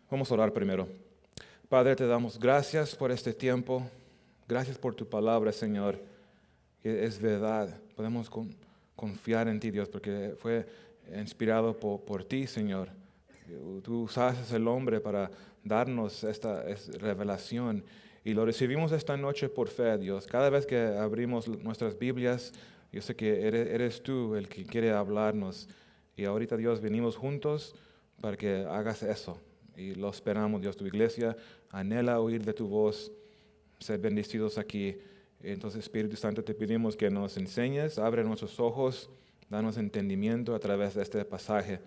Vamos a orar primero. Padre, te damos gracias por este tiempo. Gracias por tu palabra, Señor, que es verdad. Podemos confiar en ti, Dios, porque fue inspirado por ti, Señor. Tú usaste el hombre para darnos esta revelación y lo recibimos esta noche por fe, Dios. Cada vez que abrimos nuestras Biblias, yo sé que eres tú el que quiere hablarnos. Y ahorita, Dios, venimos juntos para que hagas eso. Y lo esperamos, Dios. Tu iglesia anhela oír de tu voz, ser bendecidos aquí. Entonces, Espíritu Santo, te pedimos que nos enseñes, abre nuestros ojos, danos entendimiento a través de este pasaje.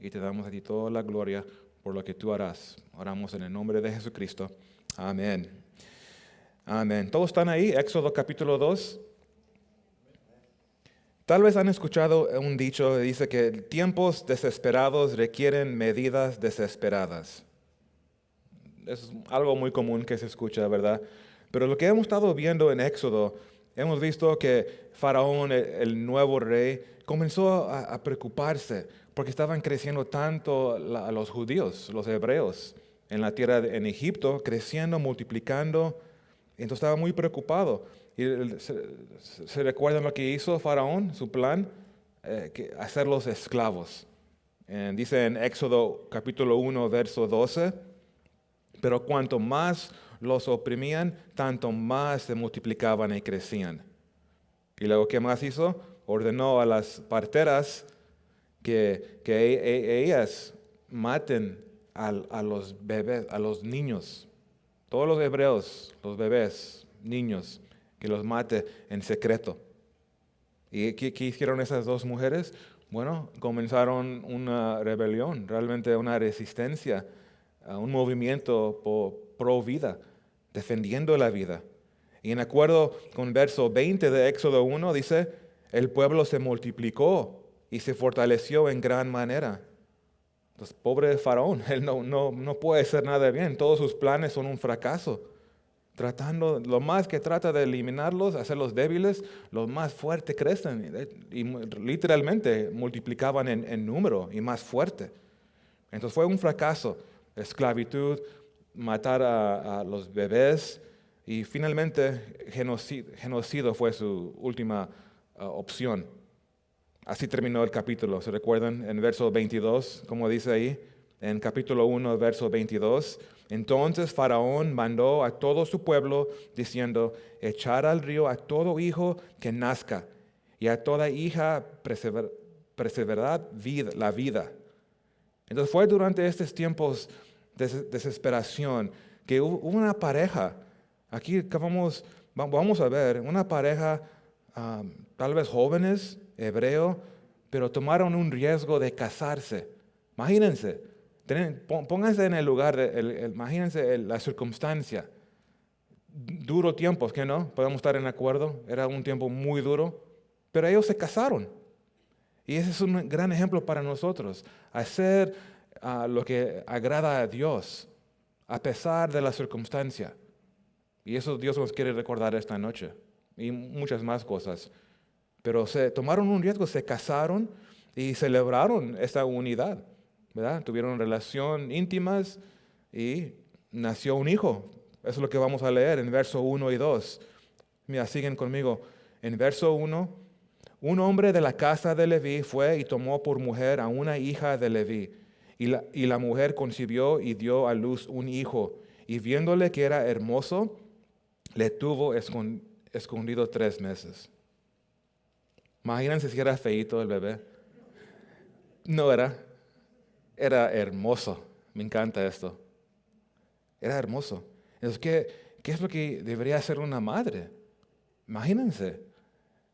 Y te damos a ti toda la gloria por lo que tú harás. Oramos en el nombre de Jesucristo. Amén. Amén. ¿Todos están ahí? Éxodo capítulo 2. Tal vez han escuchado un dicho que dice que tiempos desesperados requieren medidas desesperadas. Es algo muy común que se escucha, ¿verdad? Pero lo que hemos estado viendo en Éxodo, hemos visto que Faraón, el nuevo rey, comenzó a preocuparse porque estaban creciendo tanto los judíos, los hebreos, en la tierra en Egipto, creciendo, multiplicando. Entonces estaba muy preocupado. Y se recuerdan lo que hizo Faraón, su plan, hacerlos esclavos. Dice en Éxodo capítulo 1, verso 12. Pero cuanto más los oprimían, tanto más se multiplicaban y crecían. Y luego, ¿qué más hizo? Ordenó a las parteras que ellas maten a los bebés, a los niños. Todos los hebreos, los bebés, niños, que los mate en secreto. ¿Y qué hicieron esas dos mujeres? Bueno, comenzaron una rebelión, realmente una resistencia, un movimiento pro vida, defendiendo la vida. Y en acuerdo con verso 20 de Éxodo 1 dice, el pueblo se multiplicó y se fortaleció en gran manera. Entonces, pobre Faraón, él no puede hacer nada bien, todos sus planes son un fracaso. Tratando, lo más que trata de eliminarlos, hacerlos débiles, los más fuertes crecen y literalmente multiplicaban en número y más fuerte. Entonces fue un fracaso, esclavitud, matar a los bebés y finalmente genocidio fue su última opción. Así terminó el capítulo. ¿Se recuerdan en verso 22, como dice ahí? En capítulo 1, verso 22. Entonces Faraón mandó a todo su pueblo diciendo, echar al río a todo hijo que nazca y a toda hija perseverar la vida. Entonces fue durante estos tiempos de desesperación que hubo una pareja, aquí vamos a ver, una pareja tal vez jóvenes, hebreo, pero tomaron un riesgo de casarse. Imagínense, pónganse en el lugar, imagínense la circunstancia. Duro tiempos, ¿qué no? Podemos estar en acuerdo, era un tiempo muy duro, pero ellos se casaron. Y ese es un gran ejemplo para nosotros, hacer lo que agrada a Dios, a pesar de la circunstancia. Y eso Dios nos quiere recordar esta noche, y muchas más cosas. Pero se tomaron un riesgo, se casaron y celebraron esta unidad, ¿verdad? Tuvieron relación íntimas y nació un hijo. Eso es lo que vamos a leer en verso 1 y 2. Mira, siguen conmigo. En verso 1, un hombre de la casa de Leví fue y tomó por mujer a una hija de Leví. Y la mujer concibió y dio a luz un hijo. Y viéndole que era hermoso, le tuvo escondido 3 meses. Imagínense si era feíto el bebé. No era hermoso. Me encanta esto. Era hermoso. Entonces, ¿qué es lo que debería hacer una madre? Imagínense,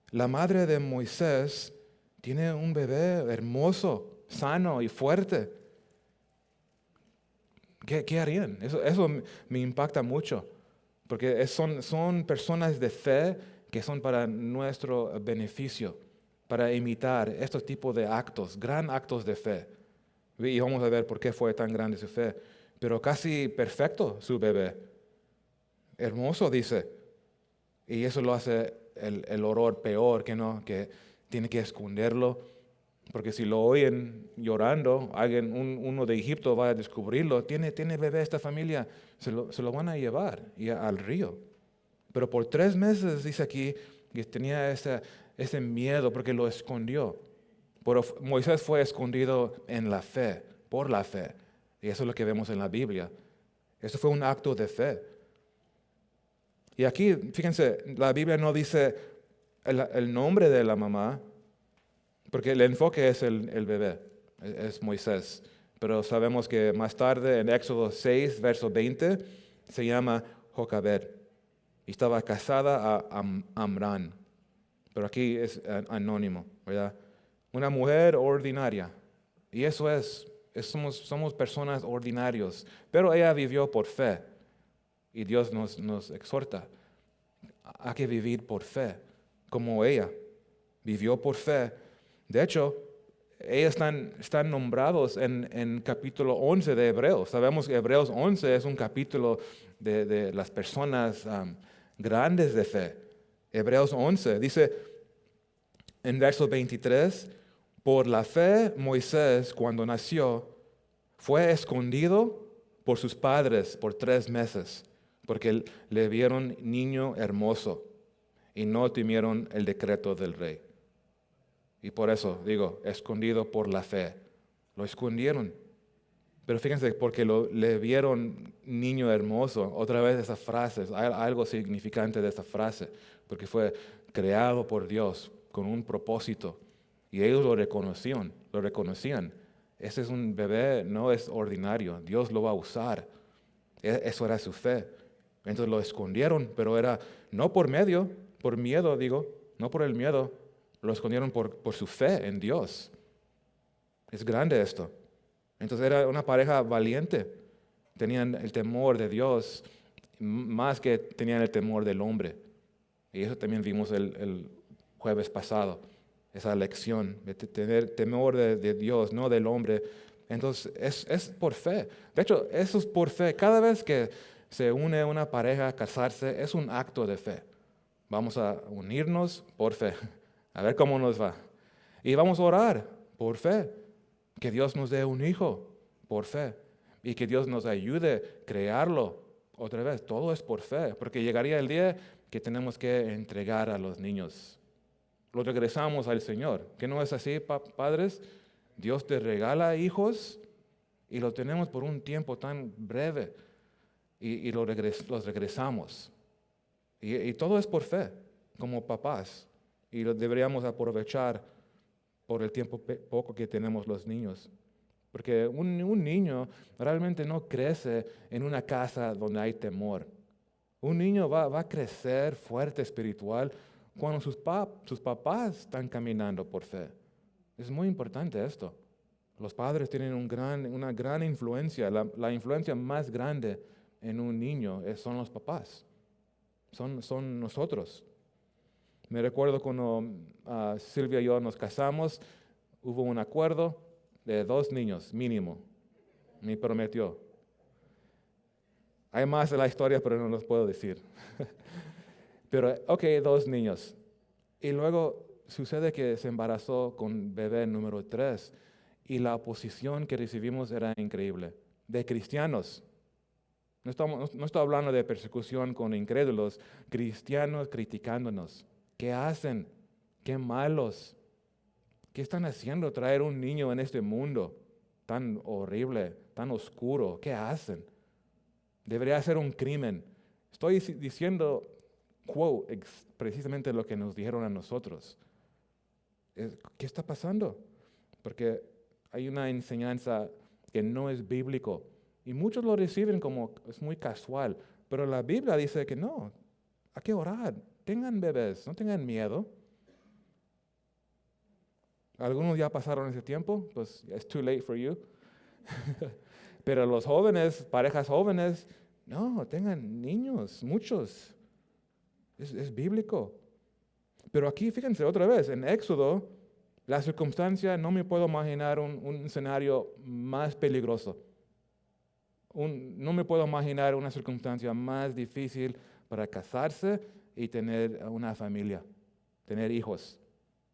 la madre de Moisés tiene un bebé hermoso, sano y fuerte. ¿Qué harían? Eso me impacta mucho, porque son personas de fe que son para nuestro beneficio, para imitar estos tipos de actos, gran actos de fe. Y vamos a ver por qué fue tan grande su fe. Pero casi perfecto su bebé. Hermoso, dice. Y eso lo hace el horror peor, que no, que tiene que esconderlo. Porque si lo oyen llorando, uno de Egipto va a descubrirlo, tiene bebé esta familia, se lo van a llevar al río. Pero por 3 meses dice aquí que tenía ese miedo porque lo escondió. Pero Moisés fue escondido en la fe, por la fe. Y eso es lo que vemos en la Biblia. Eso fue un acto de fe. Y aquí, fíjense, la Biblia no dice el nombre de la mamá, porque el enfoque es el bebé, es Moisés. Pero sabemos que más tarde, en Éxodo 6, verso 20, se llama Jocabed. Y estaba casada a Amrán. Pero aquí es anónimo, ¿verdad? Una mujer ordinaria. Y eso somos personas ordinarios. Pero ella vivió por fe. Y Dios nos exhorta a que vivir por fe, como ella vivió por fe. De hecho, ellos están nombrados en capítulo 11 de Hebreos. Sabemos que Hebreos 11 es un capítulo de las personas grandes de fe. Hebreos 11 dice en verso 23, por la fe Moisés cuando nació fue escondido por sus padres por 3 meses, porque le vieron niño hermoso y no temieron el decreto del rey. Y por eso digo, escondido por la fe. Lo escondieron. Pero fíjense, porque le vieron niño hermoso. Otra vez esa frase, hay algo significante de esa frase, porque fue creado por Dios con un propósito. Y ellos lo reconocían. Ese es un bebé, no es ordinario. Dios lo va a usar. Eso era su fe. Entonces lo escondieron, pero era no por miedo digo, no por el miedo. Lo escondieron por su fe en Dios. Es grande esto. Entonces era una pareja valiente. Tenían el temor de Dios más que tenían el temor del hombre. Y eso también vimos el jueves pasado. Esa lección de tener temor de Dios, no del hombre. Entonces es por fe. De hecho, eso es por fe. Cada vez que se une una pareja a casarse, es un acto de fe. Vamos a unirnos por fe. A ver cómo nos va. Y vamos a orar por fe. Que Dios nos dé un hijo por fe. Y que Dios nos ayude a crearlo otra vez. Todo es por fe. Porque llegaría el día que tenemos que entregar a los niños. Los regresamos al Señor. ¿Que no es así, padres? Dios te regala hijos y los tenemos por un tiempo tan breve. Y los regresamos. Y todo es por fe, como papás. Y lo deberíamos aprovechar por el tiempo poco que tenemos los niños. Porque un niño realmente no crece en una casa donde hay temor. Un niño va a crecer fuerte espiritual cuando sus papás están caminando por fe. Es muy importante esto. Los padres tienen una gran influencia. La influencia más grande en un niño son los papás. Son nosotros. Me recuerdo cuando Silvia y yo nos casamos, hubo un acuerdo de 2 niños mínimo. Me prometió. Hay más de la historia, pero no los puedo decir. Pero, 2 niños. Y luego sucede que se embarazó con bebé número 3 y la oposición que recibimos era increíble. De cristianos. No estoy hablando de persecución con incrédulos, cristianos criticándonos. ¿Qué hacen? ¿Qué malos? ¿Qué están haciendo traer un niño en este mundo tan horrible, tan oscuro? ¿Qué hacen? Debería ser un crimen. Estoy diciendo, precisamente lo que nos dijeron a nosotros. ¿Qué está pasando? Porque hay una enseñanza que no es bíblico y muchos lo reciben como es muy casual, pero la Biblia dice que no, hay que orar, tengan bebés, no tengan miedo. Algunos ya pasaron ese tiempo, pues it's too late for you. Pero los jóvenes, parejas jóvenes, no, tengan niños, muchos. Es bíblico. Pero aquí, fíjense otra vez, en Éxodo, la circunstancia, no me puedo imaginar un escenario más peligroso. No me puedo imaginar una circunstancia más difícil para casarse y tener una familia, tener hijos.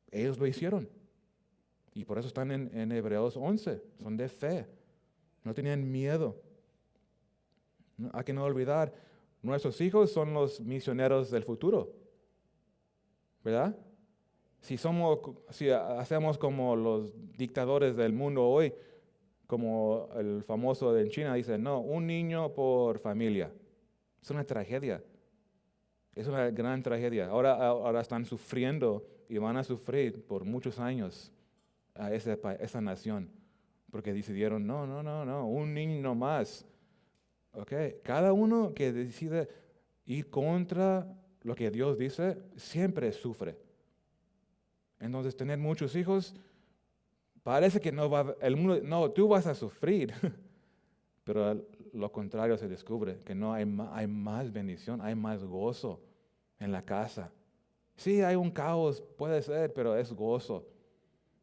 Ellos lo hicieron. Y por eso están en Hebreos 11. Son de fe. No tenían miedo. Hay que no olvidar, nuestros hijos son los misioneros del futuro. ¿Verdad? Si hacemos como los dictadores del mundo hoy, como el famoso de en China, dice, no, un niño por familia. Es una tragedia. Es una gran tragedia. Ahora están sufriendo y van a sufrir por muchos años a esa nación, porque decidieron, no, un niño más. Okay. Cada uno que decide ir contra lo que Dios dice, siempre sufre. Entonces, tener muchos hijos, parece que el mundo, no, tú vas a sufrir. Pero lo contrario se descubre, que no hay más bendición, hay más gozo en la casa. Sí, hay un caos, puede ser, pero es gozo.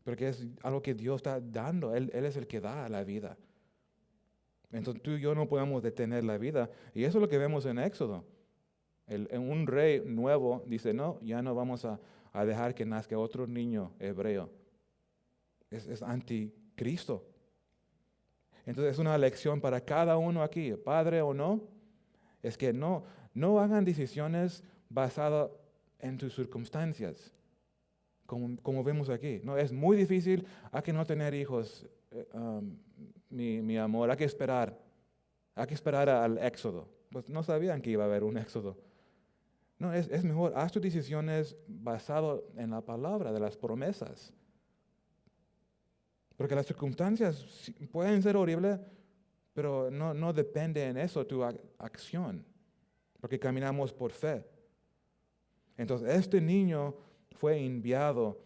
Porque es algo que Dios está dando. Él es el que da la vida. Entonces tú y yo no podemos detener la vida. Y eso es lo que vemos en Éxodo. Un rey nuevo dice, no, ya no vamos a dejar que nazca otro niño hebreo. Es anticristo. Entonces es una lección para cada uno aquí, padre o no, es que no hagan decisiones basadas en tus circunstancias, como vemos aquí. No, es muy difícil, hay que no tener hijos, mi amor, hay que esperar al éxodo. Pues no sabían que iba a haber un éxodo. No, es mejor, haz tus decisiones basado en la palabra de las promesas. Porque las circunstancias pueden ser horribles, pero no depende en eso tu acción, porque caminamos por fe. Entonces, este niño fue enviado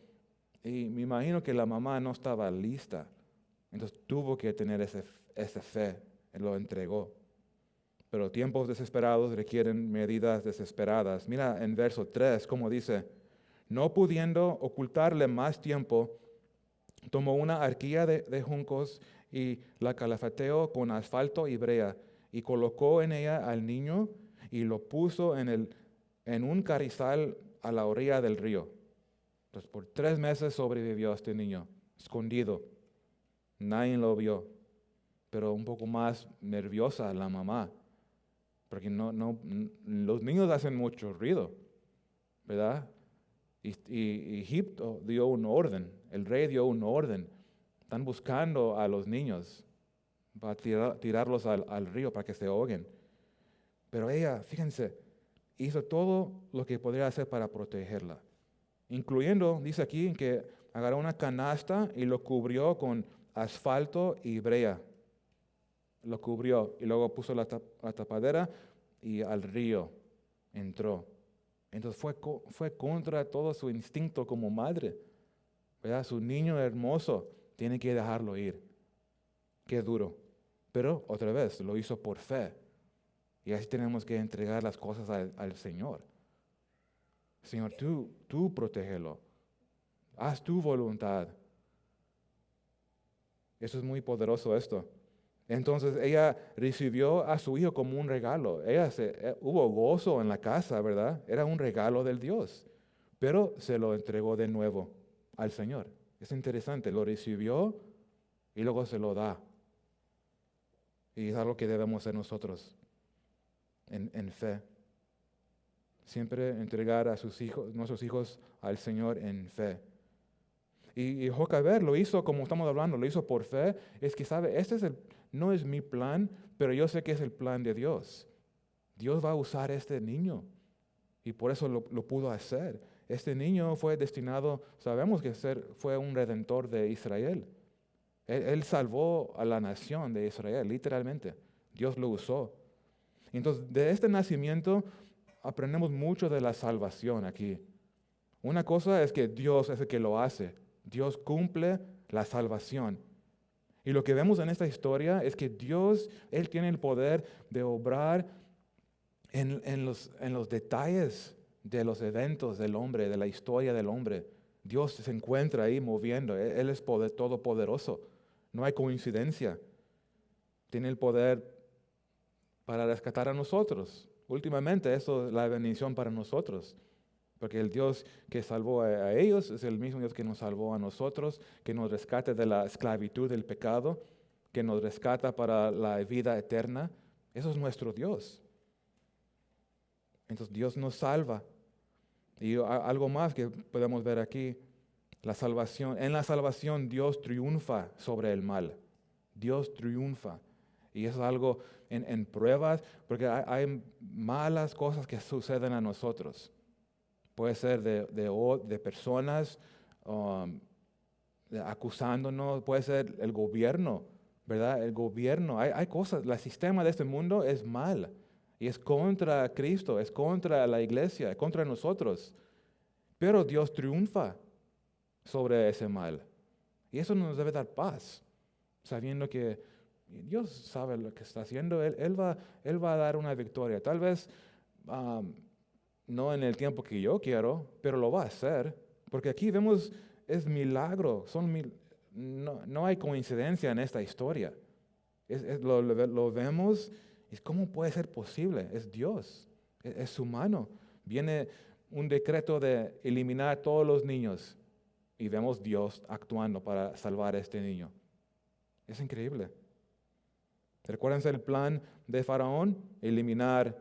y me imagino que la mamá no estaba lista. Entonces, tuvo que tener esa fe, y lo entregó. Pero tiempos desesperados requieren medidas desesperadas. Mira en verso 3 cómo dice, no pudiendo ocultarle más tiempo, tomó una arquilla de juncos y la calafateó con asfalto y brea y colocó en ella al niño y lo puso en un carrizal a la orilla del río. Entonces por 3 meses sobrevivió este niño, escondido. Nadie lo vio, pero un poco más nerviosa la mamá, porque los niños hacen mucho ruido, ¿verdad? Y Egipto dio un orden, el rey dio un orden. Están buscando a los niños para tirarlos al río para que se ahoguen. Pero ella, fíjense, hizo todo lo que podría hacer para protegerla. Incluyendo, dice aquí, que agarró una canasta y lo cubrió con asfalto y brea. Lo cubrió y luego puso la tapadera y al río entró. Entonces fue contra todo su instinto como madre. ¿Verdad? Su niño hermoso tiene que dejarlo ir. Qué duro. Pero otra vez lo hizo por fe. Y así tenemos que entregar las cosas al Señor. Señor, tú protégelo. Haz tu voluntad. Eso es muy poderoso esto. Entonces ella recibió a su hijo como un regalo. Hubo gozo en la casa, ¿verdad? Era un regalo del Dios. Pero se lo entregó de nuevo al Señor. Es interesante, lo recibió y luego se lo da. Y es algo que debemos hacer nosotros en fe. Siempre entregar a nuestros hijos al Señor en fe. Y Jocaber lo hizo, como estamos hablando, lo hizo por fe. Es que sabe, no es mi plan, pero yo sé que es el plan de Dios. Dios va a usar este niño. Y por eso lo pudo hacer. Este niño fue destinado, sabemos que fue un redentor de Israel. Él salvó a la nación de Israel, literalmente. Dios lo usó. Entonces, de este nacimiento aprendemos mucho de la salvación aquí. Una cosa es que Dios es el que lo hace. Dios cumple la salvación. Y lo que vemos en esta historia es que Dios, Él tiene el poder de obrar en los detalles de los eventos del hombre, de la historia del hombre. Dios se encuentra ahí moviendo. Él es todopoderoso. No hay coincidencia. Tiene el poder para rescatar a nosotros. Últimamente eso es la bendición para nosotros. Porque el Dios que salvó a ellos es el mismo Dios que nos salvó a nosotros, que nos rescata de la esclavitud del pecado, que nos rescata para la vida eterna. Eso es nuestro Dios. Entonces Dios nos salva. Y algo más que podemos ver aquí, la salvación. En la salvación Dios triunfa sobre el mal. Dios triunfa. Y eso es algo en pruebas, porque hay malas cosas que suceden a nosotros. Puede ser de personas acusándonos, puede ser el gobierno, ¿verdad? El gobierno, hay cosas, el sistema de este mundo es mal y es contra Cristo, es contra la iglesia, es contra nosotros. Pero Dios triunfa sobre ese mal. Y eso nos debe dar paz, sabiendo que Dios sabe lo que está haciendo, Él va a dar una victoria. Tal vez no en el tiempo que yo quiero, pero lo va a hacer. Porque aquí vemos, es milagro, no hay coincidencia en esta historia. Lo vemos, y ¿cómo puede ser posible? Es Dios, es su mano. Viene un decreto de eliminar todos los niños y vemos Dios actuando para salvar a este niño. Es increíble. ¿Recuerdan el plan de Faraón? Eliminar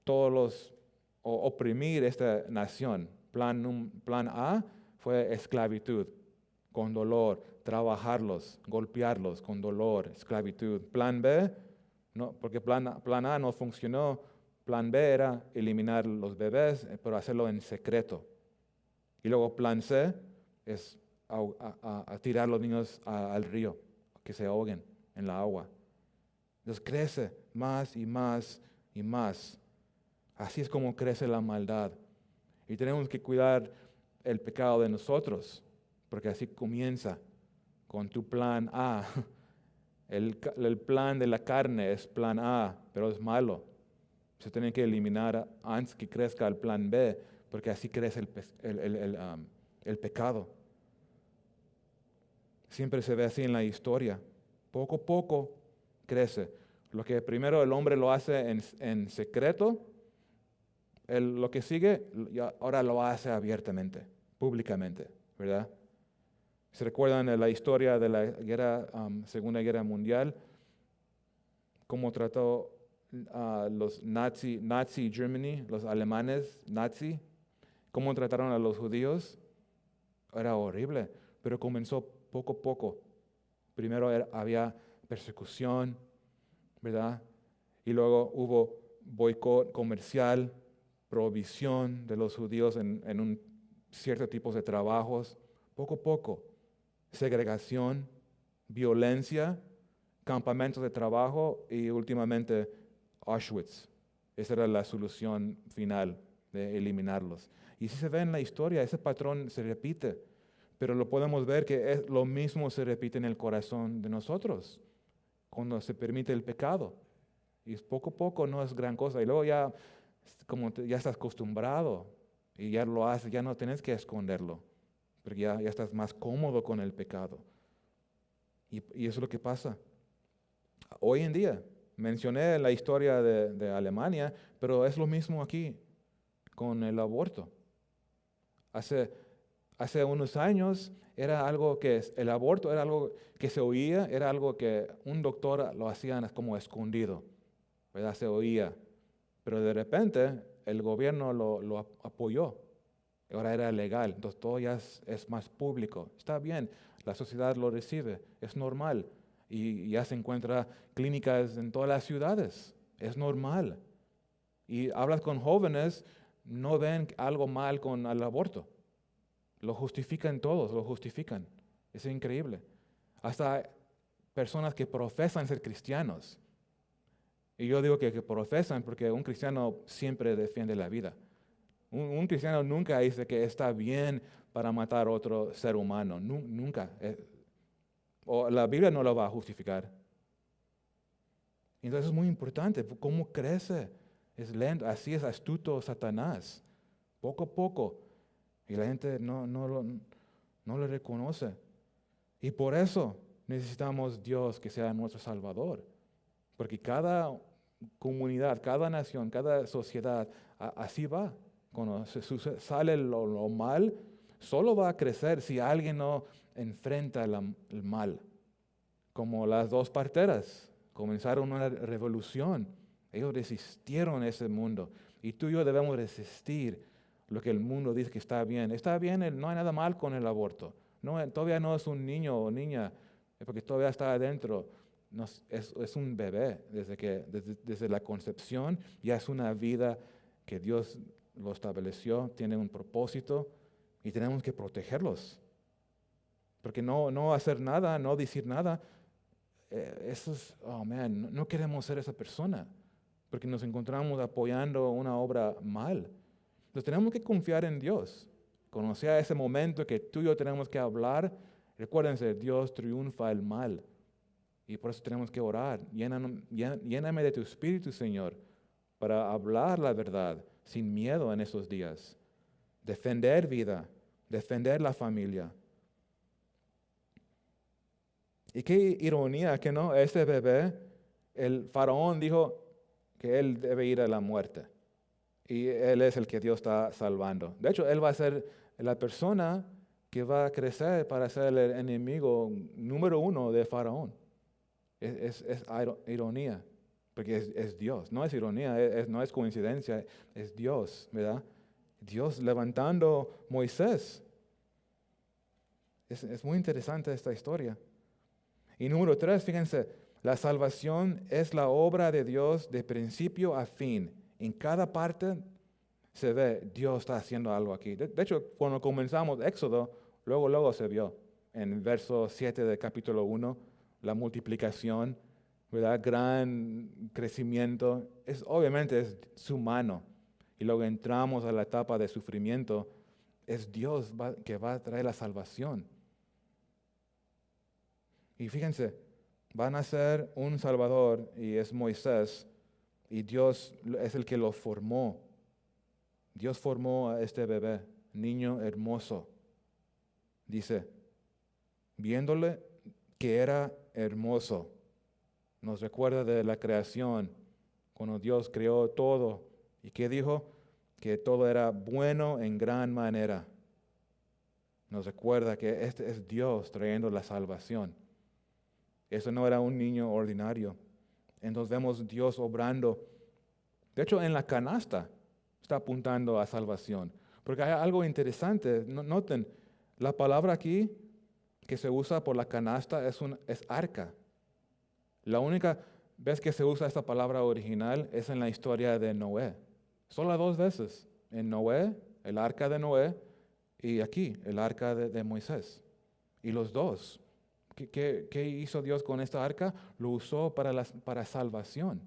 todos los, o oprimir esta nación. Plan A fue esclavitud, con dolor, trabajarlos, golpearlos con dolor, esclavitud. Plan B, no, porque plan A no funcionó. Plan B era eliminar los bebés, pero hacerlo en secreto. Y luego plan C es a tirar los niños al río, que se ahoguen en la agua. Entonces crece más y más y más. Así es como crece la maldad. Y tenemos que cuidar el pecado de nosotros, porque así comienza con tu plan A. El plan de la carne es plan A, pero es malo. Se tiene que eliminar antes que crezca el plan B, porque así crece el pecado. Siempre se ve así en la historia. Poco a poco crece. Lo que primero el hombre lo hace en secreto, lo que sigue, ahora lo hace abiertamente, públicamente, ¿verdad? ¿Se recuerdan de la historia de la Segunda Guerra Mundial? Cómo trató a los Nazi Germany, los alemanes nazi, cómo trataron a los judíos. Era horrible, pero comenzó poco a poco. Primero había persecución, ¿verdad? Y luego hubo boicot comercial, prohibición de los judíos en un cierto tipo de trabajos. Poco a poco, segregación, violencia, campamentos de trabajo y últimamente Auschwitz. Esa era la solución final de eliminarlos. Y si se ve en la historia, ese patrón se repite, pero lo podemos ver que lo mismo se repite en el corazón de nosotros, cuando se permite el pecado. Y poco a poco no es gran cosa. Y luego ya, ya estás acostumbrado y ya lo haces, ya no tienes que esconderlo, porque ya estás más cómodo con el pecado. Y eso es lo que pasa. Hoy en día, mencioné la historia de Alemania, pero es lo mismo aquí con el aborto. Hace unos años era algo el aborto era algo que se oía, era algo que un doctor lo hacía como escondido, ¿verdad? Se oía, pero de repente el gobierno lo apoyó, ahora era legal, entonces todo ya es más público, está bien, la sociedad lo recibe, es normal, y ya se encuentra clínicas en todas las ciudades, es normal. Y hablas con jóvenes, no ven algo mal con el aborto. Lo justifican todos, lo justifican. Es increíble. Hasta personas que profesan ser cristianos. Y yo digo que profesan porque un cristiano siempre defiende la vida. Un cristiano nunca dice que está bien para matar a otro ser humano. Nunca. O la Biblia no lo va a justificar. Entonces es muy importante cómo crece. Es lento. Así es astuto Satanás. Poco a poco. Y la gente no lo reconoce. Y por eso necesitamos Dios que sea nuestro Salvador. Porque cada comunidad, cada nación, cada sociedad, así va. Cuando sale lo mal, solo va a crecer si alguien no enfrenta el mal. Como las dos parteras, comenzaron una revolución. Ellos resistieron ese mundo. Y tú y yo debemos resistir lo que el mundo dice que está bien. Está bien, no hay nada mal con el aborto. No, todavía no es un niño o niña, porque todavía está adentro. No, es un bebé. Desde la concepción ya es una vida que Dios lo estableció, tiene un propósito y tenemos que protegerlos. Porque no hacer nada, no decir nada, eso es, oh man, no queremos ser esa persona, porque nos encontramos apoyando una obra mal. Entonces tenemos que confiar en Dios. Cuando sea ese momento que tú y yo tenemos que hablar, recuérdense, Dios triunfa el mal. Y por eso tenemos que orar. Lléname de tu Espíritu, Señor, para hablar la verdad sin miedo en esos días. Defender vida, defender la familia. Y qué ironía que no, ese bebé, el faraón dijo que él debe ir a la muerte. Y él es el que Dios está salvando. De hecho, él va a ser la persona que va a crecer para ser el enemigo número uno de faraón. Es ironía, porque es Dios. No es ironía, no es coincidencia, es Dios, ¿verdad? Dios levantando Moisés. Es muy interesante esta historia. Y número 3, fíjense, la salvación es la obra de Dios de principio a fin. En cada parte se ve, Dios está haciendo algo aquí. De hecho, cuando comenzamos Éxodo, luego se vio. En verso 7 del capítulo 1, la multiplicación, ¿verdad? Gran crecimiento. Obviamente es su mano. Y luego entramos a la etapa de sufrimiento. Es Dios que va a traer la salvación. Y fíjense, van a ser un Salvador y es Moisés y Dios es el que lo formó. Dios formó a este bebé, niño hermoso. Dice, viéndole que era hermoso, nos recuerda de la creación, cuando Dios creó todo. ¿Y qué dijo? Que todo era bueno en gran manera. Nos recuerda que este es Dios trayendo la salvación. Eso no era un niño ordinario. Entonces vemos Dios obrando. De hecho, en la canasta está apuntando a salvación. Porque hay algo interesante. Noten, la palabra aquí que se usa por la canasta es arca. La única vez que se usa esta palabra original es en la historia de Noé. Solo 2 veces. En Noé, el arca de Noé, y aquí, el arca de Moisés. Y los dos. ¿Qué hizo Dios con esta arca? Lo usó para salvación.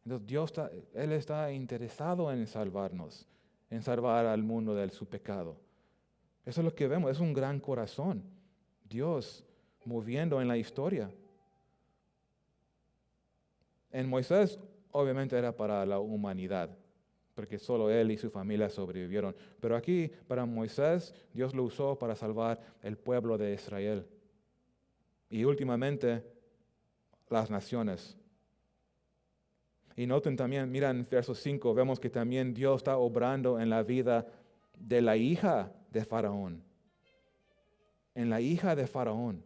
Entonces Él está interesado en salvarnos, en salvar al mundo de su pecado. Eso es lo que vemos, es un gran corazón. Dios moviendo en la historia. En Moisés, obviamente era para la humanidad, porque solo él y su familia sobrevivieron. Pero aquí, para Moisés, Dios lo usó para salvar el pueblo de Israel. Y últimamente, las naciones. Y noten también, mira en verso 5, vemos que también Dios está obrando en la vida de la hija de Faraón. En la hija de Faraón.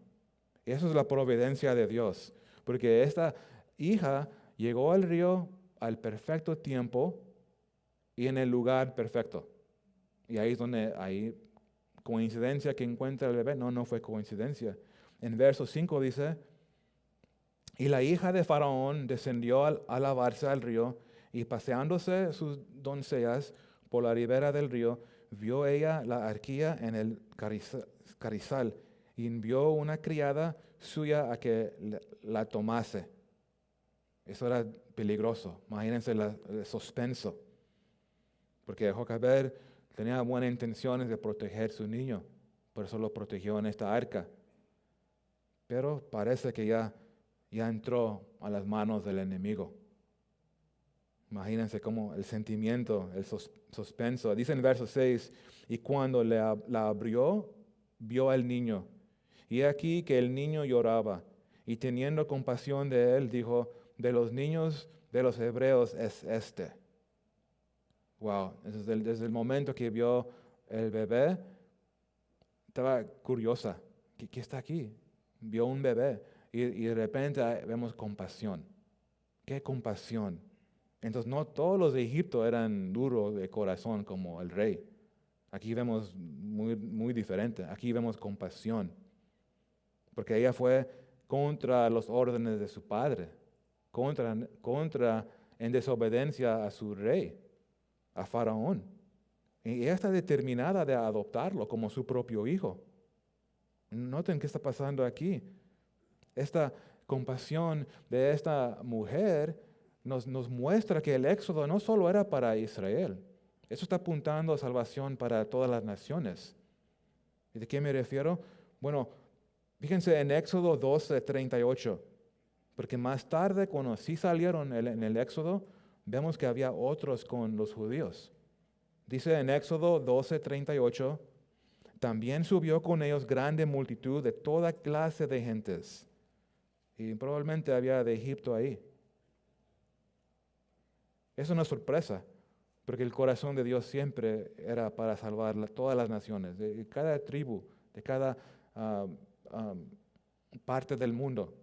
Eso es la providencia de Dios. Porque esta hija llegó al río al perfecto tiempo y en el lugar perfecto. Y ahí es donde hay coincidencia que encuentra el bebé. No fue coincidencia. En verso 5 dice, y la hija de Faraón descendió a lavarse al río, y paseándose sus doncellas por la ribera del río, vio ella la arquilla en el carizal, y envió una criada suya a que la tomase. Eso era peligroso. Imagínense el suspenso. Porque Jocabed tenía buenas intenciones de proteger a su niño, por eso lo protegió en esta arca. Pero parece que ya entró a las manos del enemigo. Imagínense cómo el sentimiento, el suspenso. Dice en el verso 6, y cuando la abrió, vio al niño. Y aquí que el niño lloraba. Y teniendo compasión de él, dijo, de los niños de los hebreos es este. Wow, desde el momento que vio el bebé, estaba curiosa. ¿Qué está aquí? Vio un bebé y de repente vemos compasión. ¿Qué compasión? Entonces no todos los de Egipto eran duros de corazón como el rey. Aquí vemos muy diferente. Aquí vemos compasión. Porque ella fue contra los órdenes de su padre, contra en desobediencia a su rey, a Faraón. Y ella está determinada de adoptarlo como su propio hijo. Noten qué está pasando aquí. Esta compasión de esta mujer nos muestra que el éxodo no solo era para Israel. Eso está apuntando a salvación para todas las naciones. ¿Y de qué me refiero? Bueno, fíjense en Éxodo 12:38, porque más tarde cuando sí salieron en el Éxodo, vemos que había otros con los judíos. Dice en Éxodo 12:38, también subió con ellos grande multitud de toda clase de gentes. Y probablemente había de Egipto ahí. Es una sorpresa, porque el corazón de Dios siempre era para salvar todas las naciones, de cada tribu, de cada ah, ah, parte del mundo,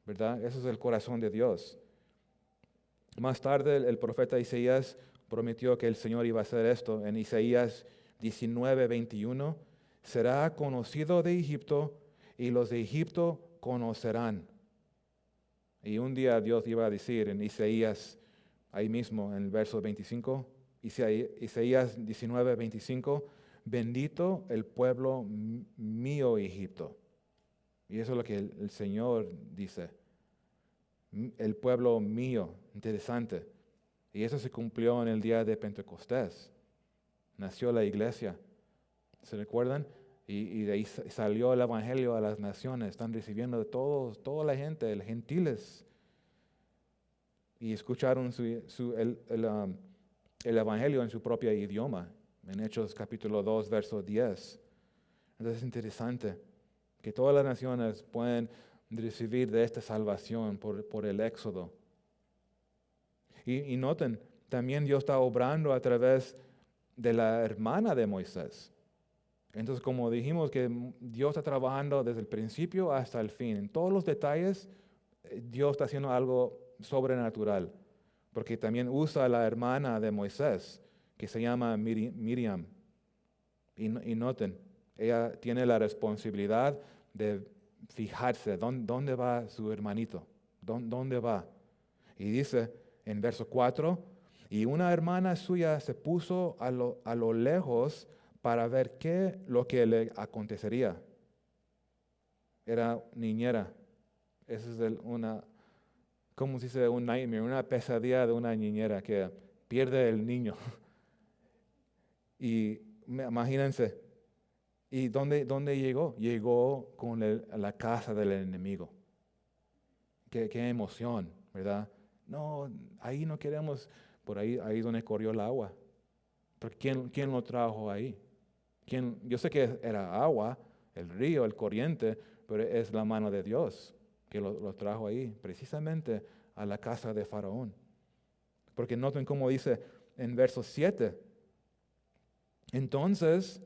¿verdad? Ese es el corazón de Dios. Más tarde el profeta Isaías prometió que el Señor iba a hacer esto. En Isaías 19:21, será conocido de Egipto y los de Egipto conocerán. Y un día Dios iba a decir en Isaías, ahí mismo en el verso 25, Isaías 19:25, bendito el pueblo mío Egipto. Y eso es lo que el Señor dice. El pueblo mío, interesante. Y eso se cumplió en el día de Pentecostés. Nació la iglesia, ¿se recuerdan? Y de ahí salió el evangelio a las naciones. Están recibiendo de todos, toda la gente, los gentiles. Y escucharon el evangelio en su propio idioma, en Hechos capítulo 2, verso 10. Entonces es interesante que todas las naciones pueden recibir de esta salvación por el éxodo. Y noten, también Dios está obrando a través de la hermana de Moisés. Entonces, como dijimos que Dios está trabajando desde el principio hasta el fin, en todos los detalles, Dios está haciendo algo sobrenatural, porque también usa a la hermana de Moisés, que se llama Miriam. Y noten, ella tiene la responsabilidad de fijarse dónde va su hermanito, dónde va. Y dice en verso 4, y una hermana suya se puso a lo lejos para ver lo que le acontecería. Era niñera. Esa es ¿cómo se dice? Un nightmare, una pesadilla de una niñera que pierde el niño. Y imagínense, ¿y dónde llegó? Llegó a la casa del enemigo. Qué emoción, ¿verdad? No, ahí no queremos, por ahí donde corrió el agua. Pero ¿quién lo trajo ahí? Yo sé que era agua, el río, el corriente, pero es la mano de Dios que lo trajo ahí, precisamente a la casa de Faraón. Porque noten cómo dice en verso 7. Entonces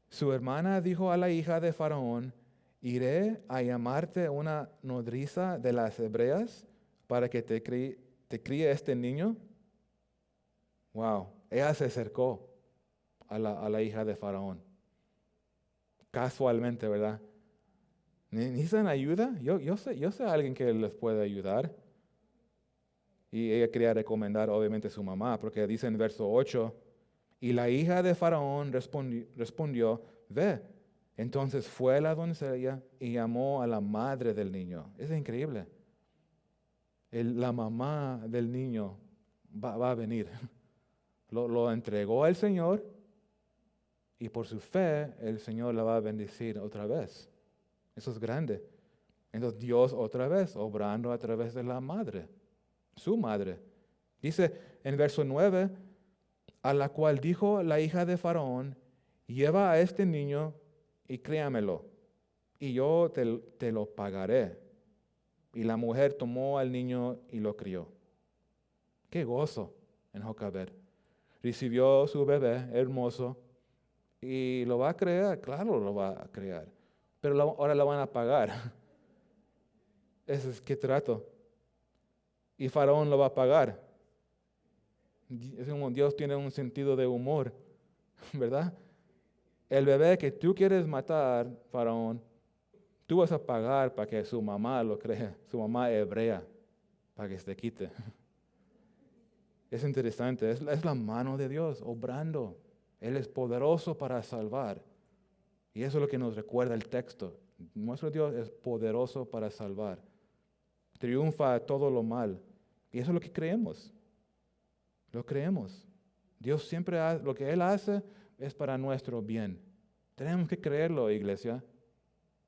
su hermana dijo a la hija de Faraón, iré a llamarte una nodriza de las hebreas para que te críe este niño. Wow, ella se acercó a la hija de Faraón. Casualmente, ¿verdad? ¿Necesitan ayuda? Yo sé a alguien que les puede ayudar. Y ella quería recomendar obviamente a su mamá, porque dice en verso 8, y la hija de Faraón respondió, ve. Entonces fue la doncella y llamó a la madre del niño. Es increíble. La mamá del niño va a venir. Lo entregó al Señor y por su fe el Señor la va a bendecir otra vez. Eso es grande. Entonces Dios otra vez obrando a través de la madre, su madre. Dice en verso 9, a la cual dijo la hija de Faraón, lleva a este niño y críamelo, y yo te lo pagaré. Y la mujer tomó al niño y lo crió. Qué gozo en Jocabed. recibió su bebé hermoso y lo va a crear, claro lo va a crear, pero ahora lo van a pagar. Ese es qué trato. Y Faraón lo va a pagar. Es como Dios tiene un sentido de humor, ¿verdad? El bebé que tú quieres matar, Faraón, tú vas a pagar para que su mamá lo crea, su mamá hebrea, para que se te quite. Es interesante, es la mano de Dios obrando. Él es poderoso para salvar. Y eso es lo que nos recuerda el texto. Nuestro Dios es poderoso para salvar. Triunfa todo lo mal. Y eso es lo que creemos. Lo creemos. Dios siempre hace, lo que Él hace es para nuestro bien. Tenemos que creerlo, iglesia.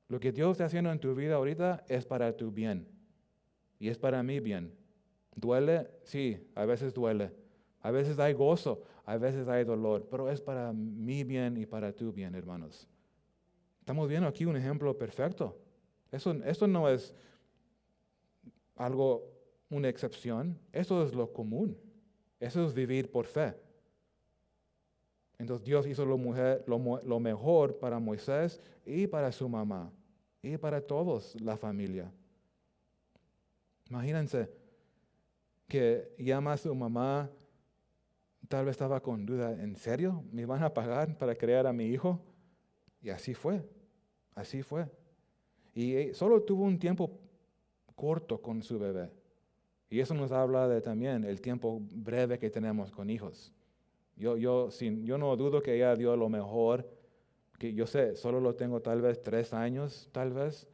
Lo que Dios está haciendo en tu vida ahorita es para tu bien. Y es para mi bien. ¿Duele? Sí, a veces duele. A veces hay gozo, a veces hay dolor, pero es para mi bien y para tu bien, hermanos. Estamos viendo aquí un ejemplo perfecto. Esto no es algo, una excepción, eso es lo común. Eso es vivir por fe. Entonces Dios hizo lo mejor para Moisés y para su mamá y para todos la familia. Imagínense que llama a su mamá, tal vez estaba con duda, ¿en serio? ¿Me van a pagar para crear a mi hijo? Y así fue, así fue. Y solo tuvo un tiempo corto con su bebé. Y eso nos habla de también el tiempo breve que tenemos con hijos. Yo no dudo que ella dio lo mejor, que yo sé, solo lo tengo tal vez 3 años, tal vez.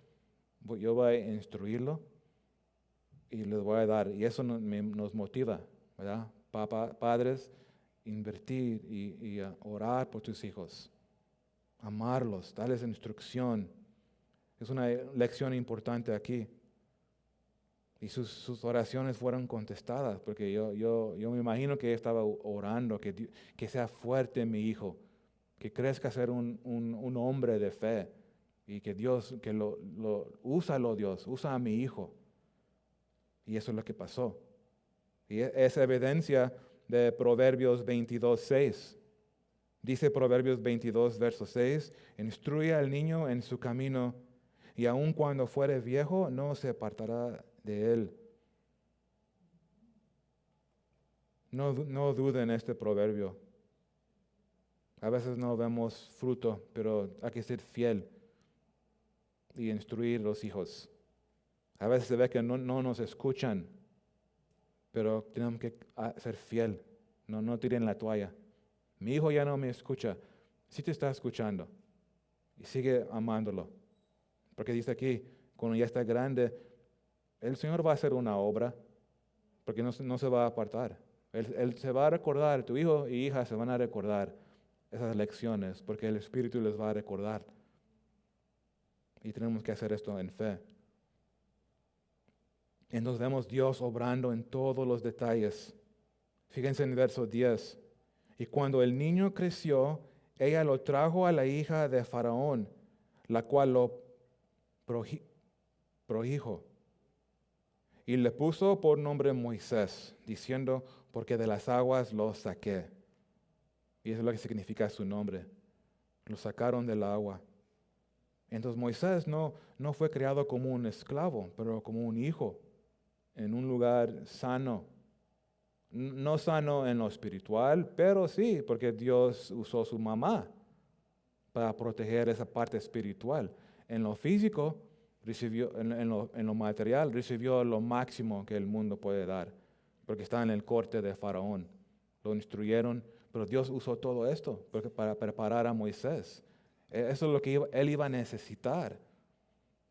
Yo voy a instruirlo y les voy a dar. Y eso nos motiva, ¿verdad? Padres, invertir y orar por tus hijos, amarlos, darles instrucción. Es una lección importante aquí. Y sus oraciones fueron contestadas, porque yo me imagino que ella estaba orando, que sea fuerte mi hijo, que crezca a ser un hombre de fe, y que Dios, que úsalo Dios, usa a mi hijo. Y eso es lo que pasó. Y es evidencia de Proverbios 22:6. Dice Proverbios 22, verso 6, instruye al niño en su camino, y aun cuando fuere viejo, no se apartará de él. No duden este proverbio. A veces no vemos fruto, pero hay que ser fiel y instruir a los hijos. A veces se ve que no nos escuchan, pero tenemos que ser fiel. No tiren la toalla. Mi hijo ya no me escucha. Sí te está escuchando. Y sigue amándolo. Porque dice aquí, cuando ya está grande, el Señor va a hacer una obra, porque no se va a apartar. Él se va a recordar, tu hijo y hija se van a recordar esas lecciones, porque el Espíritu les va a recordar. Y tenemos que hacer esto en fe. Entonces vemos Dios obrando en todos los detalles. Fíjense en el verso 10. Y cuando el niño creció, ella lo trajo a la hija de Faraón, la cual lo prohijo. Y le puso por nombre Moisés, diciendo, porque de las aguas lo saqué. Y eso es lo que significa su nombre. Lo sacaron del agua. Entonces Moisés no fue creado como un esclavo, pero como un hijo, en un lugar sano. No sano en lo espiritual, pero sí, porque Dios usó su mamá para proteger esa parte espiritual. En lo físico, recibió, en lo material, recibió lo máximo que el mundo puede dar, porque está en el corte de Faraón. Lo instruyeron, pero Dios usó todo esto para preparar a Moisés. Eso es lo que él iba a necesitar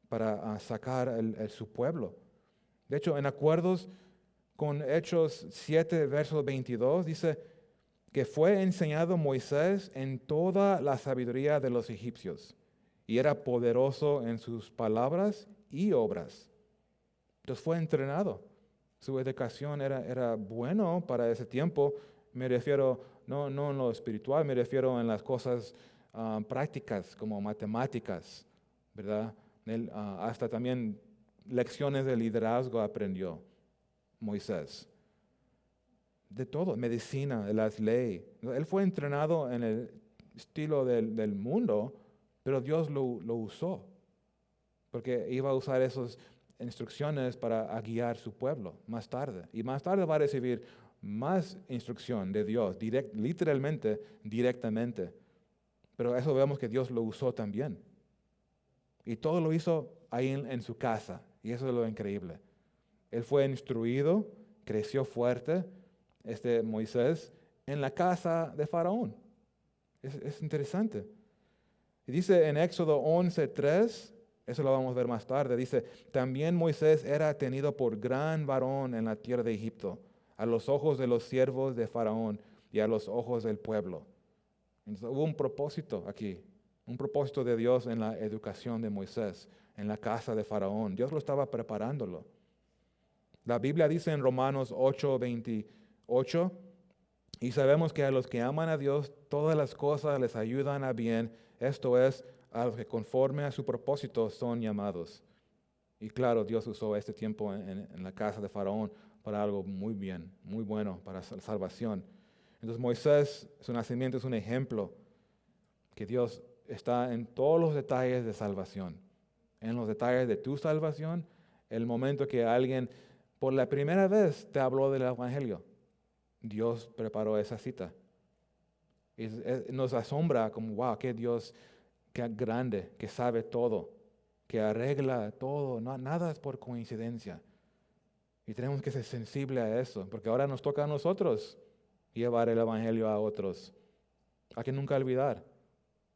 para sacar su pueblo. De hecho, en acuerdos con Hechos 7, verso 22, dice que fue enseñado Moisés en toda la sabiduría de los egipcios y era poderoso en sus palabras y obras. Entonces fue entrenado. Su educación era bueno para ese tiempo. Me refiero no en lo espiritual, me refiero en las cosas prácticas como matemáticas, ¿verdad? Hasta también lecciones de liderazgo aprendió Moisés. de todo, medicina, de las leyes. Él fue entrenado en el estilo del mundo, pero Dios lo usó, porque iba a usar esas instrucciones para guiar su pueblo más tarde. Y más tarde va a recibir más instrucción de Dios, literalmente, directamente. Pero eso vemos que Dios lo usó también. Y todo lo hizo ahí en su casa. Y eso es lo increíble. Él fue instruido, creció fuerte, Moisés, en la casa de Faraón. Es interesante. Y dice en Éxodo 11:3, eso lo vamos a ver más tarde, dice, también Moisés era tenido por gran varón en la tierra de Egipto, a los ojos de los siervos de Faraón y a los ojos del pueblo. Entonces, hubo un propósito aquí, un propósito de Dios en la educación de Moisés, en la casa de Faraón. Dios lo estaba preparándolo. La Biblia dice en Romanos 8:28, y sabemos que a los que aman a Dios, todas las cosas les ayudan a bien, esto es, a los que conforme a su propósito son llamados. Y claro, Dios usó este tiempo en la casa de Faraón para algo muy bien, muy bueno, para salvación. Entonces Moisés, su nacimiento es un ejemplo que Dios está en todos los detalles de salvación, en los detalles de tu salvación, el momento que alguien por la primera vez te habló del Evangelio. Dios preparó esa cita. Y nos asombra como, wow, qué Dios, qué grande, que sabe todo, que arregla todo, nada es por coincidencia. Y tenemos que ser sensibles a eso, porque ahora nos toca a nosotros llevar el Evangelio a otros. Hay que nunca olvidar,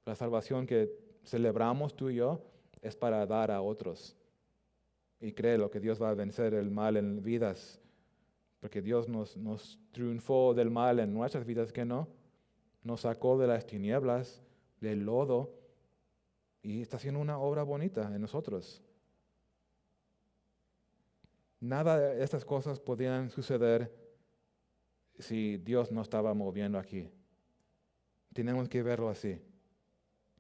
la salvación que celebramos tú y yo es para dar a otros. Y créelo que Dios va a vencer el mal en vidas, porque Dios nos triunfó del mal en nuestras vidas, que no, nos sacó de las tinieblas, del lodo, y está haciendo una obra bonita en nosotros. Nada de estas cosas podían suceder si Dios no estaba moviendo aquí. Tenemos que verlo así.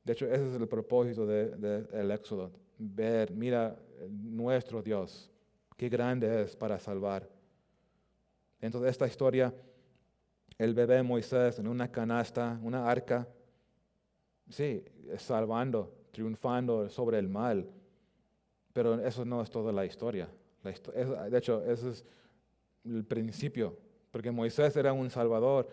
De hecho, ese es el propósito del Éxodo. Ver, mira, nuestro Dios, qué grande es para salvar. Entonces, esta historia, el bebé Moisés en una canasta, una arca, sí, salvando, triunfando sobre el mal. Pero eso no es toda la historia. De hecho, ese es el principio, porque Moisés era un salvador,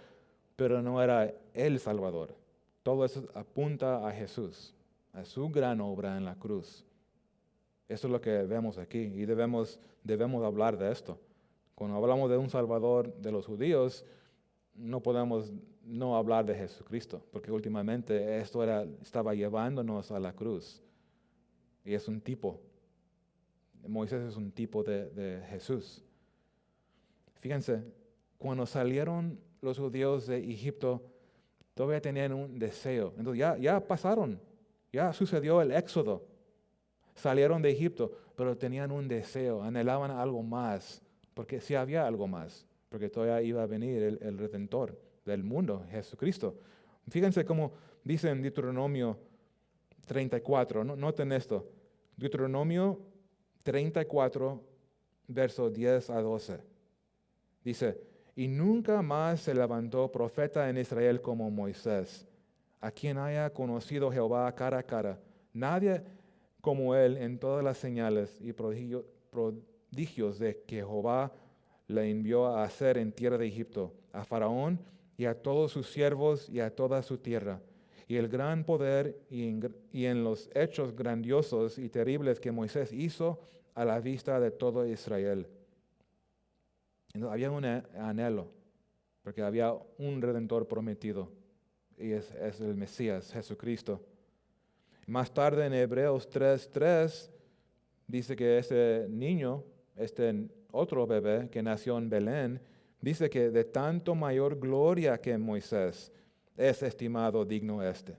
pero no era el salvador. Todo eso apunta a Jesús, a su gran obra en la cruz. Eso es lo que vemos aquí y debemos hablar de esto. Cuando hablamos de un salvador de los judíos, no podemos no hablar de Jesucristo, porque últimamente esto estaba llevándonos a la cruz. Y es un tipo. Moisés es un tipo de Jesús. Fíjense, cuando salieron los judíos de Egipto, todavía tenían un deseo. Entonces ya pasaron, ya sucedió el éxodo. Salieron de Egipto, pero tenían un deseo, anhelaban algo más, porque sí había algo más, porque todavía iba a venir el Redentor del mundo, Jesucristo. Fíjense cómo dice en Deuteronomio 34, noten esto, Deuteronomio 34, versos 10 a 12. Dice, y nunca más se levantó profeta en Israel como Moisés, a quien haya conocido Jehová cara a cara. Nadie como él en todas las señales y prodigios de que Jehová le envió a hacer en tierra de Egipto, a Faraón y a todos sus siervos y a toda su tierra. Y el gran poder y en los hechos grandiosos y terribles que Moisés hizo a la vista de todo Israel. Entonces, había un anhelo, porque había un redentor prometido, y es el Mesías, Jesucristo. Más tarde en Hebreos 3:3 dice que ese niño, este otro bebé que nació en Belén, dice que de tanto mayor gloria que Moisés es estimado digno este.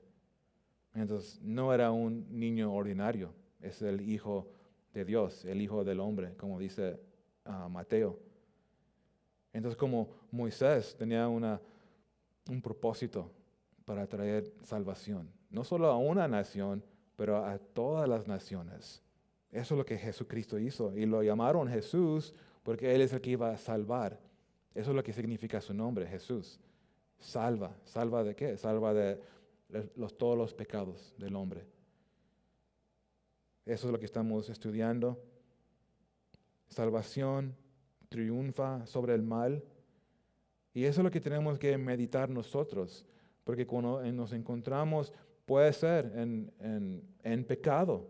Entonces no era un niño ordinario, es el Hijo de Dios, el Hijo del hombre, como dice Mateo. Entonces como Moisés tenía un propósito para traer salvación, no solo a una nación, pero a todas las naciones. Eso es lo que Jesucristo hizo y lo llamaron Jesús porque Él es el que iba a salvar. Eso es lo que significa su nombre, Jesús. Salva. ¿Salva de qué? Salva de todos los pecados del hombre. Eso es lo que estamos estudiando. Salvación triunfa sobre el mal. Y eso es lo que tenemos que meditar nosotros. Porque cuando nos encontramos, puede ser en pecado.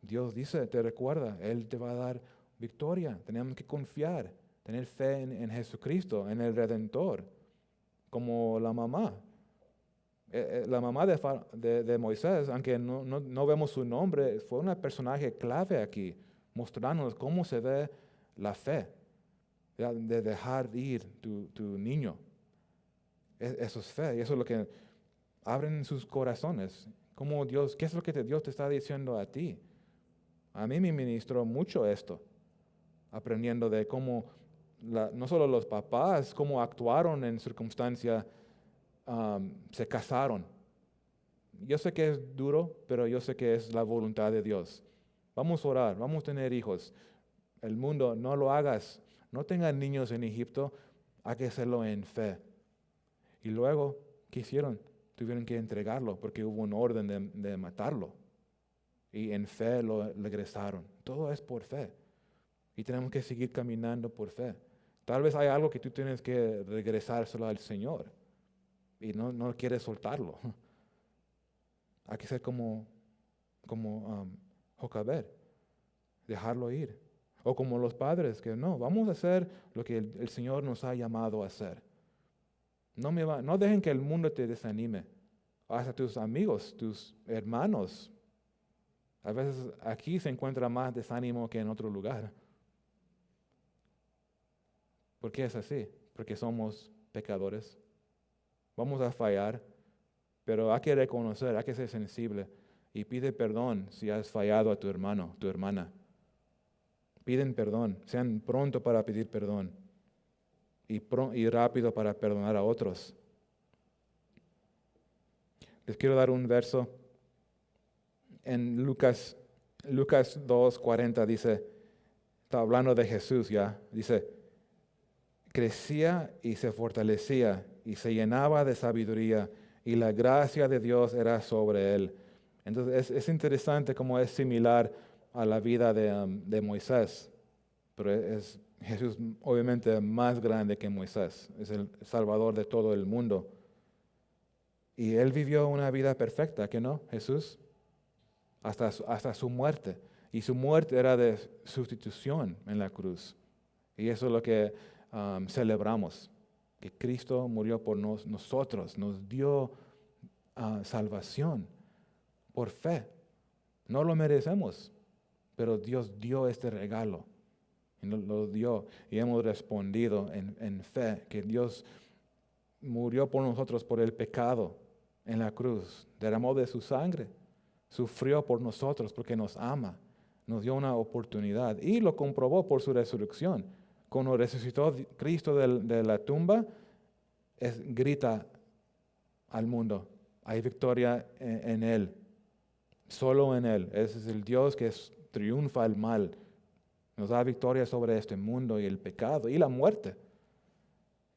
Dios dice, te recuerda, Él te va a dar victoria. Tenemos que confiar, tener fe en Jesucristo, en el Redentor, como la mamá. La mamá de Moisés, aunque no vemos su nombre, fue un personaje clave aquí, mostrándonos cómo se ve la fe, de dejar ir tu niño. Eso es fe, y eso es lo que abren sus corazones. Como Dios, ¿qué es lo que Dios te está diciendo a ti? A mí me ministró mucho esto, aprendiendo de cómo, no solo los papás, cómo actuaron en circunstancias, se casaron. Yo sé que es duro, pero yo sé que es la voluntad de Dios. Vamos a orar, vamos a tener hijos. El mundo, no lo hagas. No tengan niños en Egipto, hay que hacerlo en fe. Y luego, ¿qué hicieron? Tuvieron que entregarlo porque hubo un orden de matarlo. Y en fe lo regresaron. Todo es por fe. Y tenemos que seguir caminando por fe. Tal vez hay algo que tú tienes que regresárselo al Señor. Y no quieres soltarlo. Hay que ser como Jocabed, dejarlo ir. O como los padres, que no, vamos a hacer lo que el Señor nos ha llamado a hacer. No dejen que el mundo te desanime. Hasta tus amigos, tus hermanos. A veces aquí se encuentra más desánimo que en otro lugar. ¿Por qué es así? Porque somos pecadores. Vamos a fallar, pero hay que reconocer, hay que ser sensible y pide perdón si has fallado a tu hermano, tu hermana. Piden perdón, sean pronto para pedir perdón y rápido para perdonar a otros. Les quiero dar un verso en Lucas 2:40 dice, está hablando de Jesús ya, dice, crecía y se fortalecía y se llenaba de sabiduría y la gracia de Dios era sobre él. Entonces es interesante cómo es similar a la vida de Moisés, pero es Jesús obviamente más grande que Moisés, es el Salvador de todo el mundo. Y él vivió una vida perfecta, ¿que no? Jesús, hasta su muerte. Y su muerte era de sustitución en la cruz. Y eso es lo que celebramos, que Cristo murió por nosotros, nos dio salvación por fe. No lo merecemos, pero Dios dio este regalo. Y nos lo dio y hemos respondido en fe, que Dios murió por nosotros por el pecado en la cruz, derramó de su sangre, sufrió por nosotros porque nos ama, nos dio una oportunidad y lo comprobó por su resurrección. Cuando resucitó Cristo de la tumba, grita al mundo, hay victoria en Él, solo en Él. Ese es el Dios que triunfa el mal, nos da victoria sobre este mundo y el pecado y la muerte.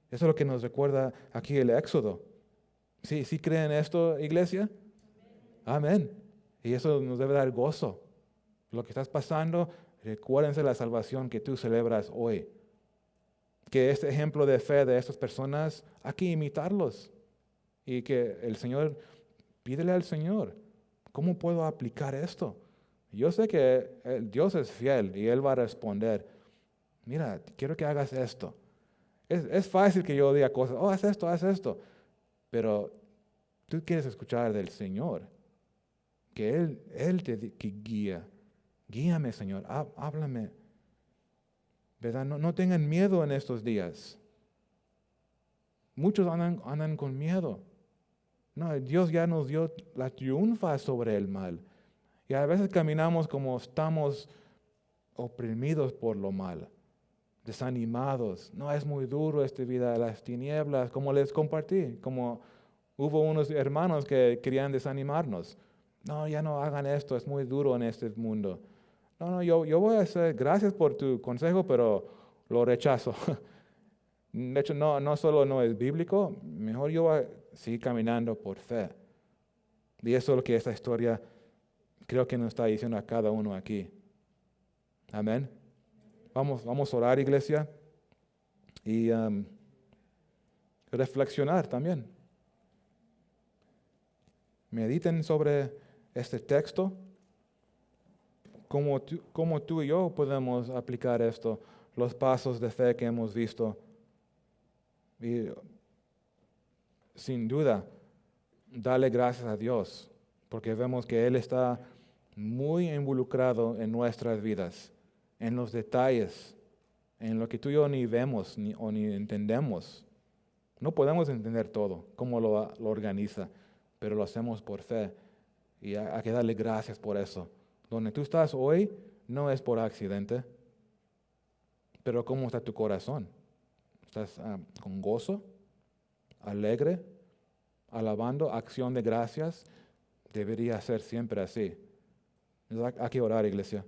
Eso es lo que nos recuerda aquí el Éxodo. ¿Sí creen esto, iglesia? Amén. Y eso nos debe dar gozo. Lo que estás pasando, recuérdense la salvación que tú celebras hoy. Que este ejemplo de fe de estas personas, hay que imitarlos. Y que el Señor, pídele al Señor, ¿cómo puedo aplicar esto? Yo sé que Dios es fiel y Él va a responder, mira, quiero que hagas esto. Es fácil que yo diga cosas, haz esto. Pero tú quieres escuchar del Señor, que Él te guía. Guíame, Señor, háblame. ¿Verdad? No tengan miedo en estos días. Muchos andan con miedo. No, Dios ya nos dio la triunfa sobre el mal. Y a veces caminamos como estamos oprimidos por lo mal, desanimados. No, es muy duro esta vida, las tinieblas, como les compartí, como hubo unos hermanos que querían desanimarnos. No, ya no hagan esto, es muy duro en este mundo. No, yo voy a hacer, gracias por tu consejo, pero lo rechazo. De hecho, no solo no es bíblico, mejor yo voy a seguir caminando por fe. Y eso es lo que esta historia creo que nos está diciendo a cada uno aquí. Amén. Vamos a orar, iglesia, y reflexionar también. Mediten sobre este texto, cómo tú y yo podemos aplicar esto, los pasos de fe que hemos visto. Y sin duda, dale gracias a Dios, porque vemos que Él está muy involucrado en nuestras vidas, en los detalles, en lo que tú y yo ni vemos o ni entendemos. No podemos entender todo, cómo lo organiza, pero lo hacemos por fe y hay que darle gracias por eso. Donde tú estás hoy no es por accidente, pero ¿cómo está tu corazón? ¿Estás con gozo, alegre, alabando, acción de gracias? Debería ser siempre así. Hay que orar, iglesia.